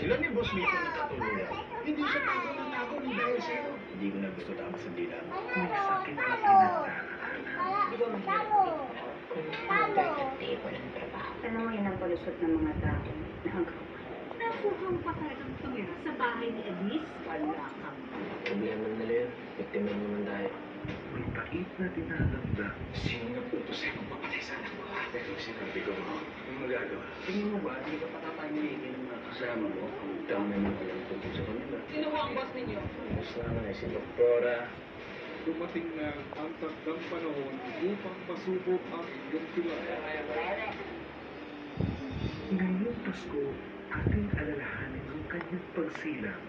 sila ni Boss Mito nagkatuluyan. Hindi siya tago ng tago ng dahil sa'yo. Hindi ko na gusto tapos hindi lang. May sakit na pinagdaan. Di ba mahirap kung nagkakatipo ng trabaho? Ano mo yun ang palusot ng mga tao? Nakuhang pa talagang tumira sa bahay ni Elise? Wala ka. Problema nila yun. Biktima naman tayo. May pait na dinadamdam. Sino nagputo sa'yo magpapatay sa anak ko, ha? Pero sinabi ko, anong magagawa? Tingin mo ba, hindi ka pa kapaniligin ng mga kasama mo? Ang dami mo palang tungkol sa kanila. Sino ho ang boss ninyo? Mas naman ay si Doktora. Dumating na ang takdang panahon upang pasubok ang inyong tiwala. Ngayong Pasko, ating alalahanin ang kanyang pagsilang.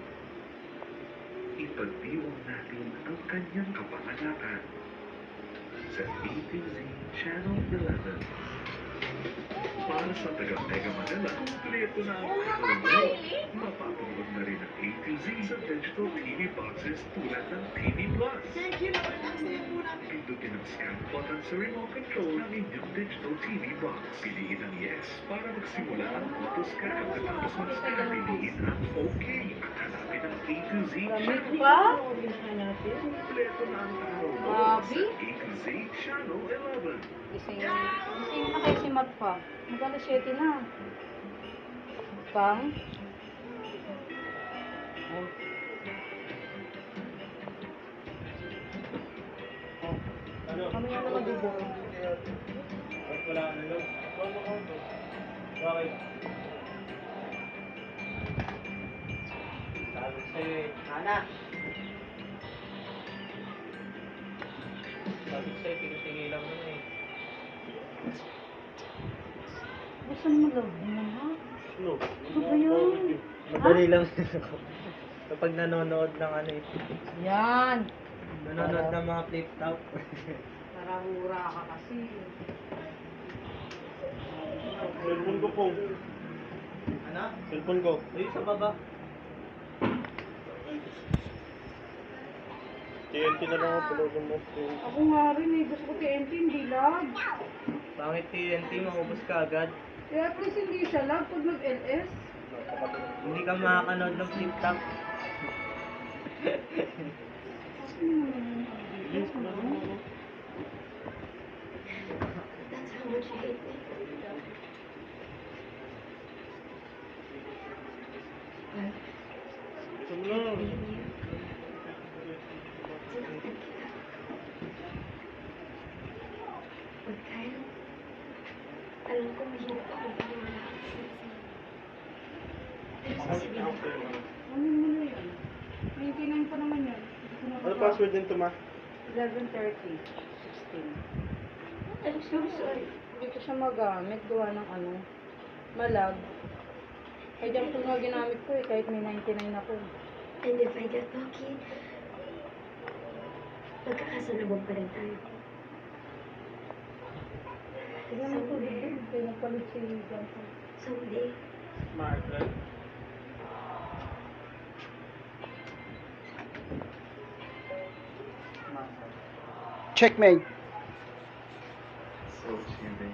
Ipagdiwang natin ang kanyang kapanganakan sa A2Z Channel 11. Para sa taga-Mega Manila, kompleto na ang araw. Mapapanood na rin ang A2Z sa digital TV boxes tulad ng TV Plus. Thank you naman. Ang saya po namin. Pindutin ang scan button sa remote control ng inyong digital TV box. Piliin ang yes para magsimula ang auto-scan. Pagkatapos mag-scan, piliin ang OK at hanapin ang A2Z Channel. Pa? Kompleto na ang araw mo Grabe. sa A2Z Channel 11. Gising na kayo si Mat pa. Mag-alas 7 na. Pang? Kami nga naman dito. Wala ka nalo. Bakit? Sabi sa'yo eh. Ana! Sabi sa'yo, tigilan mo na eh. Gusto mo love mo, ha? No. Ano ba yun? Madali lang. Kapag nanonood ng ano eh. Yan! Nanonood ng mga flip top. Narahura ka kasi. Cellphone ko po. Ano? Cellphone ko. Ayun sa baba. TNT na lang ang pulutin mo. Ako nga rin eh. Gusto ko TNT, hindi lag. Pangit TNT, maubos ka agad. Eh, at least hindi siya lag pag nag-LS. Hindi ka makakanood ng flip top. That's how much you hate me. Sinaktan kita. But Kyle, alam ko mahirap akong paniwala ka sa pero sasabihin ko, Ano mo na yan? 99 pa naman yan. Ano password din to, ma? 11:30. 16. I'm so sorry. Hindi ko siya magamit. Gawa ng ano. Malag. Kaya dyan ko nga ginamit ko eh. Kahit may 99 ako. And if I get lucky, magkakasalubong pa rin tayo. Tignan mo ko dito. Kaya nagpalit si Johnson. Someday, Smart, right? Checkmate. So, siyempre.